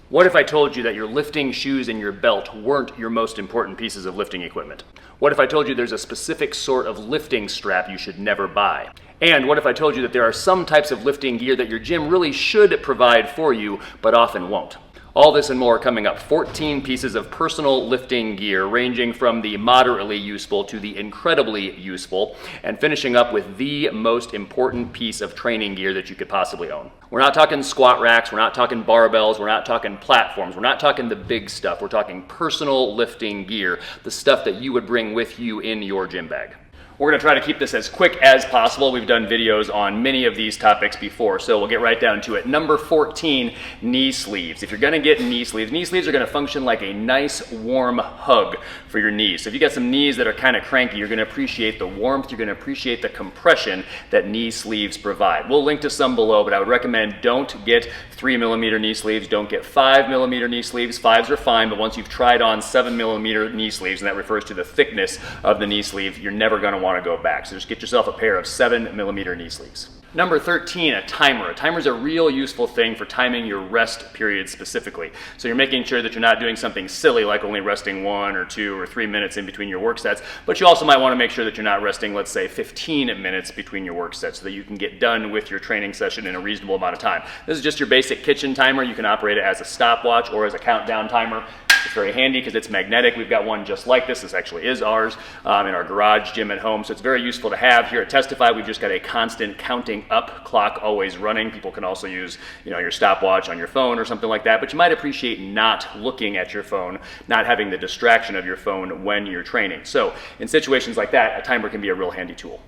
What if I told you that your lifting shoes and your belt weren't your most important pieces of lifting equipment? What if I told you there's a specific sort of lifting strap you should never buy? And what if I told you that there are some types of lifting gear that your gym really should provide for you, but often won't? All this and more coming up. 14 pieces of personal lifting gear, ranging from the moderately useful to the incredibly useful, and finishing up with the most important piece of training gear that you could possibly own. We're not talking squat racks, we're not talking barbells, we're not talking platforms, we're not talking the big stuff. We're talking personal lifting gear, the stuff that you would bring with you in your gym bag. We're going to try to keep this as quick as possible. We've done videos on many of these topics before, so we'll get right down to it. Number 14, knee sleeves. If you're going to get knee sleeves are going to function like a nice warm hug for your knees. So if you got some knees that are kind of cranky, you're going to appreciate the warmth, you're going to appreciate the compression that knee sleeves provide. We'll link to some below, but I would recommend don't get 3mm knee sleeves, don't get 5mm knee sleeves. 5s are fine, but once you've tried on 7mm knee sleeves, and that refers to the thickness of the knee sleeve, you're never going to want to go back. So just get yourself a pair of 7mm knee sleeves. Number 13, a timer. A timer is a real useful thing for timing your rest period specifically. So you're making sure that you're not doing something silly like only resting 1 or 2 or 3 minutes in between your work sets, but you also might want to make sure that you're not resting, let's say, 15 minutes between your work sets so that you can get done with your training session in a reasonable amount of time. This is just your basic kitchen timer. You can operate it as a stopwatch or as a countdown timer. It's very handy because it's magnetic. We've got one just like this. This actually is ours in our garage gym at home. So it's very useful to have. Here at Testify, we've just got a constant counting up clock always running. People can also use, your stopwatch on your phone or something like that. But you might appreciate not looking at your phone, not having the distraction of your phone when you're training. So in situations like that, a timer can be a real handy tool.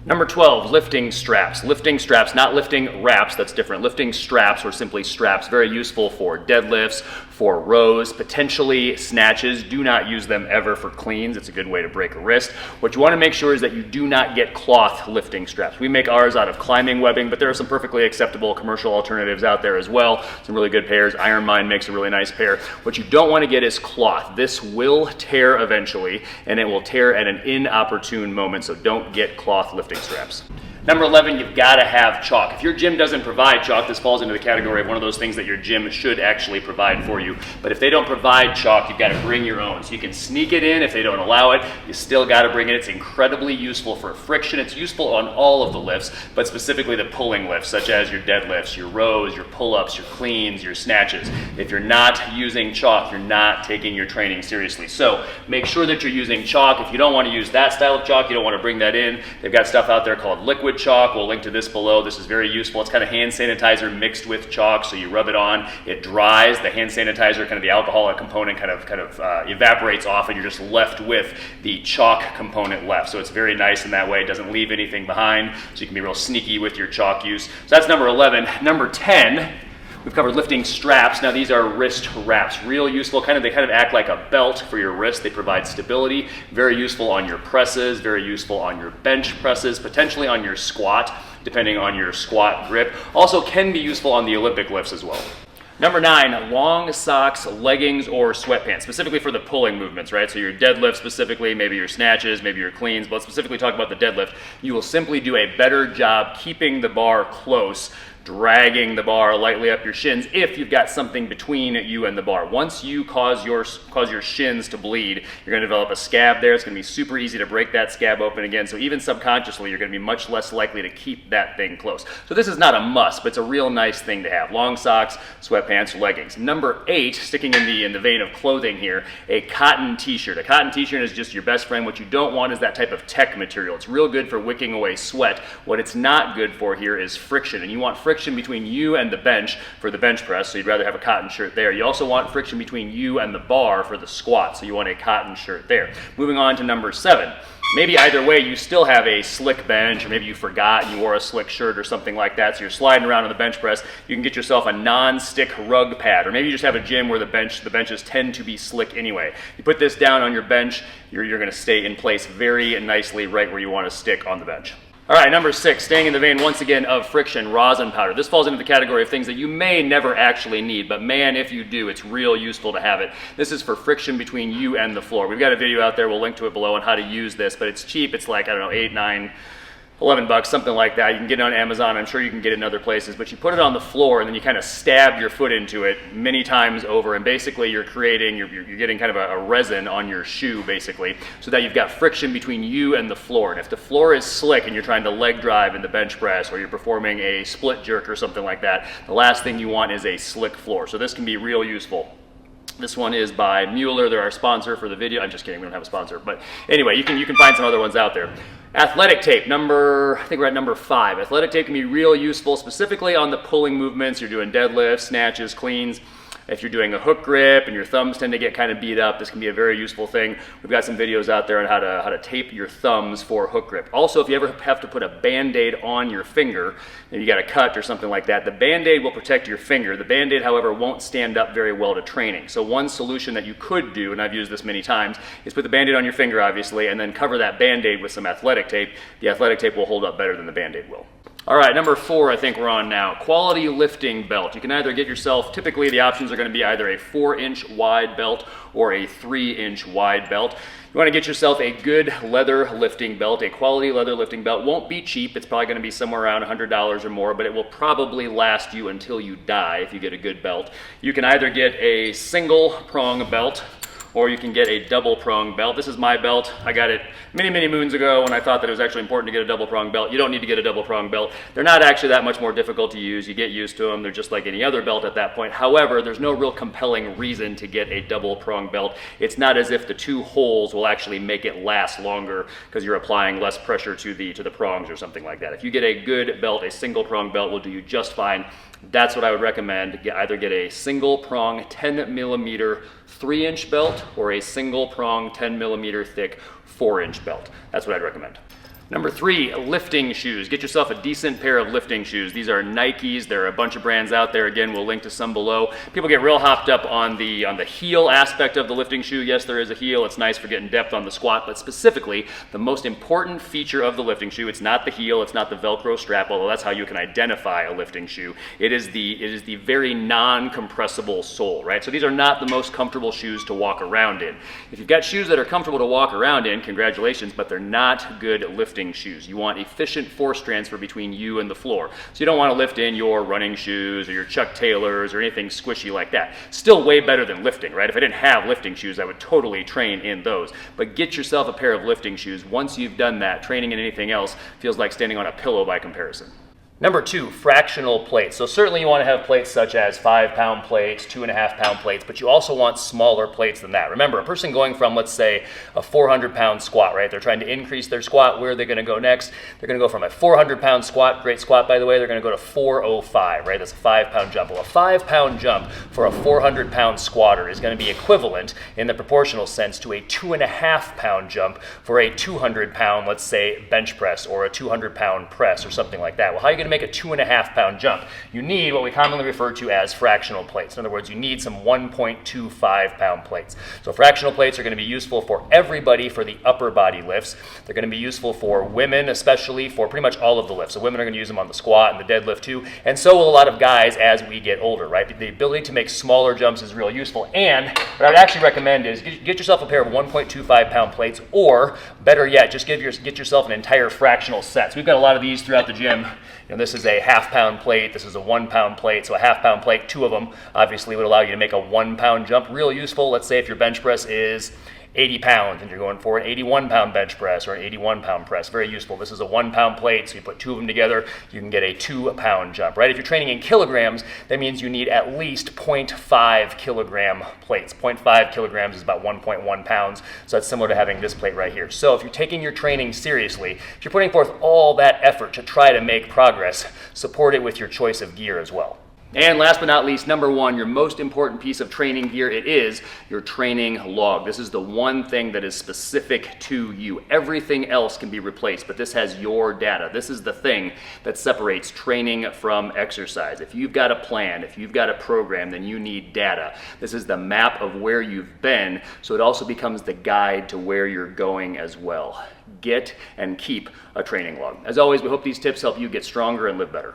Number 12, lifting straps. Lifting straps, not lifting wraps, that's different. Lifting straps, or simply straps, very useful for deadlifts, for rows, potentially snatches. Do not use them ever for cleans. It's a good way to break a wrist. What you want to make sure is that you do not get cloth lifting straps. We make ours out of climbing webbing, but there are some perfectly acceptable commercial alternatives out there as well. Some really good pairs. Iron Mind makes a really nice pair. What you don't want to get is cloth. This will tear eventually, and it will tear at an inopportune moment, so don't get cloth lifting straps. Number 11, you've got to have chalk. If your gym doesn't provide chalk, this falls into the category of one of those things that your gym should actually provide for you. But if they don't provide chalk, you've got to bring your own. So you can sneak it in if they don't allow it. You still got to bring it. It's incredibly useful for friction. It's useful on all of the lifts, but specifically the pulling lifts, such as your deadlifts, your rows, your pull-ups, your cleans, your snatches. If you're not using chalk, you're not taking your training seriously. So make sure that you're using chalk. If you don't want to use that style of chalk, you don't want to bring that in. They've got stuff out there called liquid chalk. We'll link to this below. This is very useful. It's kind of hand sanitizer mixed with chalk, so you rub it on, it dries. The hand sanitizer, kind of the alcoholic component, kind of evaporates off, and you're just left with the chalk component left. So it's very nice in that way. It doesn't leave anything behind, so you can be real sneaky with your chalk use. So that's number 11. Number 10, we've covered lifting straps. Now these are wrist wraps. Real useful. They kind of act like a belt for your wrist. They provide stability. Very useful on your presses. Very useful on your bench presses. Potentially on your squat, depending on your squat grip. Also can be useful on the Olympic lifts as well. Number 9, long socks, leggings, or sweatpants, specifically for the pulling movements, right? So your deadlift specifically, maybe your snatches, maybe your cleans, but let's specifically talk about the deadlift. You will simply do a better job keeping the bar close, dragging the bar lightly up your shins if you've got something between you and the bar. Once you cause your shins to bleed, you're going to develop a scab there. It's going to be super easy to break that scab open again. So even subconsciously, you're going to be much less likely to keep that thing close. So this is not a must, but it's a real nice thing to have. Long socks, sweatpants, leggings. Number 8, sticking in the vein of clothing here, a cotton t-shirt. A cotton t-shirt is just your best friend. What you don't want is that type of tech material. It's real good for wicking away sweat. What it's not good for here is friction, and you want friction between you and the bench for the bench press, so you'd rather have a cotton shirt there. You also want friction between you and the bar for the squat, so you want a cotton shirt there. Moving on to number 7. Maybe either way you still have a slick bench, or maybe you forgot and you wore a slick shirt or something like that, so you're sliding around on the bench press. You can get yourself a non-stick rug pad, or maybe you just have a gym where the benches tend to be slick anyway. You put this down on your bench, you're going to stay in place very nicely right where you want to stick on the bench. All right, number 6, staying in the vein once again of friction, rosin powder. This falls into the category of things that you may never actually need, but man, if you do, it's real useful to have it. This is for friction between you and the floor. We've got a video out there, we'll link to it below on how to use this, but it's cheap. It's like, I don't know, $8, $9, 11 bucks, something like that. You can get it on Amazon. I'm sure you can get it in other places, but you put it on the floor and then you kind of stab your foot into it many times over, and basically you're getting kind of a resin on your shoe basically, so that you've got friction between you and the floor. And if the floor is slick and you're trying to leg drive in the bench press, or you're performing a split jerk or something like that, the last thing you want is a slick floor. So this can be real useful. This one is by Mueller. They're our sponsor for the video. I'm just kidding, we don't have a sponsor. But anyway, you can find some other ones out there. Athletic tape, I think we're at number 5. Athletic tape can be real useful, specifically on the pulling movements. You're doing deadlifts, snatches, cleans. If you're doing a hook grip and your thumbs tend to get kind of beat up, this can be a very useful thing. We've got some videos out there on how to tape your thumbs for hook grip. Also, if you ever have to put a Band-Aid on your finger, and you got a cut or something like that, the Band-Aid will protect your finger. The Band-Aid, however, won't stand up very well to training. So one solution that you could do, and I've used this many times, is put the Band-Aid on your finger, obviously, and then cover that Band-Aid with some athletic tape. The athletic tape will hold up better than the Band-Aid will. All right, number 4 I think we're on now. Quality lifting belt. You can either get yourself, typically the options are going to be either a 4-inch wide belt or a 3-inch wide belt. You want to get yourself a good leather lifting belt. A quality leather lifting belt won't be cheap. It's probably going to be somewhere around $100 or more, but it will probably last you until you die if you get a good belt. You can either get a single prong belt, or you can get a double prong belt. This is my belt. I got it many moons ago when I thought that it was actually important to get a double prong belt. You don't need to get a double prong belt. They're not actually that much more difficult to use. You get used to them. They're just like any other belt at that point. However, there's no real compelling reason to get a double prong belt. It's not as if the 2 holes will actually make it last longer because you're applying less pressure to the prongs or something like that. If you get a good belt, a single prong belt will do you just fine. That's what I would recommend. Either get a single prong 10mm 3-inch belt or a single prong 10mm thick 4-inch belt. That's what I'd recommend. Number 3, lifting shoes. Get yourself a decent pair of lifting shoes. These are Nikes. There are a bunch of brands out there. Again, we'll link to some below. People get real hopped up on the heel aspect of the lifting shoe. Yes, there is a heel. It's nice for getting depth on the squat, but specifically, the most important feature of the lifting shoe, it's not the heel, it's not the Velcro strap, although that's how you can identify a lifting shoe. It is the very non-compressible sole, right? So these are not the most comfortable shoes to walk around in. If you've got shoes that are comfortable to walk around in, congratulations, but they're not good lifting shoes. You want efficient force transfer between you and the floor. So you don't want to lift in your running shoes or your Chuck Taylors or anything squishy like that. Still way better than lifting, right? If I didn't have lifting shoes, I would totally train in those. But get yourself a pair of lifting shoes. Once you've done that, training in anything else feels like standing on a pillow by comparison. Number 2, fractional plates. So certainly you want to have plates such as 5-pound plates, 2.5-pound plates, but you also want smaller plates than that. Remember, a person going from, let's say, a 400-pound squat, right? They're trying to increase their squat. Where are they going to go next? They're going to go from a 400-pound squat, great squat by the way, they're going to go to 405, right? That's a 5-pound jump. Well, a 5-pound jump for a 400-pound squatter is going to be equivalent in the proportional sense to a 2.5-pound jump for a 200-pound, let's say, bench press or a 200-pound press or something like that. Well, how are you going to make a 2.5-pound jump? You need what we commonly refer to as fractional plates. In other words, you need some 1.25-pound plates. So fractional plates are going to be useful for everybody for the upper body lifts. They're going to be useful for women, especially for pretty much all of the lifts. So women are going to use them on the squat and the deadlift too, and so will a lot of guys as we get older, right? The ability to make smaller jumps is real useful. And what I would actually recommend is get yourself a pair of 1.25-pound plates, or better yet, just get yourself an entire fractional set. So we've got a lot of these throughout the gym. This is a 1/2-pound plate, this is a 1-pound plate, so a 1/2-pound plate, 2 of them obviously would allow you to make a 1-pound jump. Real useful. Let's say if your bench press is 80 pounds and you're going for an 81-pound bench press or an 81-pound press. Very useful. This is a 1-pound plate, so you put 2 of them together, you can get a 2-pound jump, right? If you're training in kilograms, that means you need at least 0.5 kilogram plates. 0.5 kilograms is about 1.1 pounds, so that's similar to having this plate right here. So if you're taking your training seriously, if you're putting forth all that effort to try to make progress, support it with your choice of gear as well. And last but not least, number 1, your most important piece of training gear, it is your training log. This is the one thing that is specific to you. Everything else can be replaced, but this has your data. This is the thing that separates training from exercise. If you've got a plan, if you've got a program, then you need data. This is the map of where you've been, so it also becomes the guide to where you're going as well. Get and keep a training log. As always, we hope these tips help you get stronger and live better.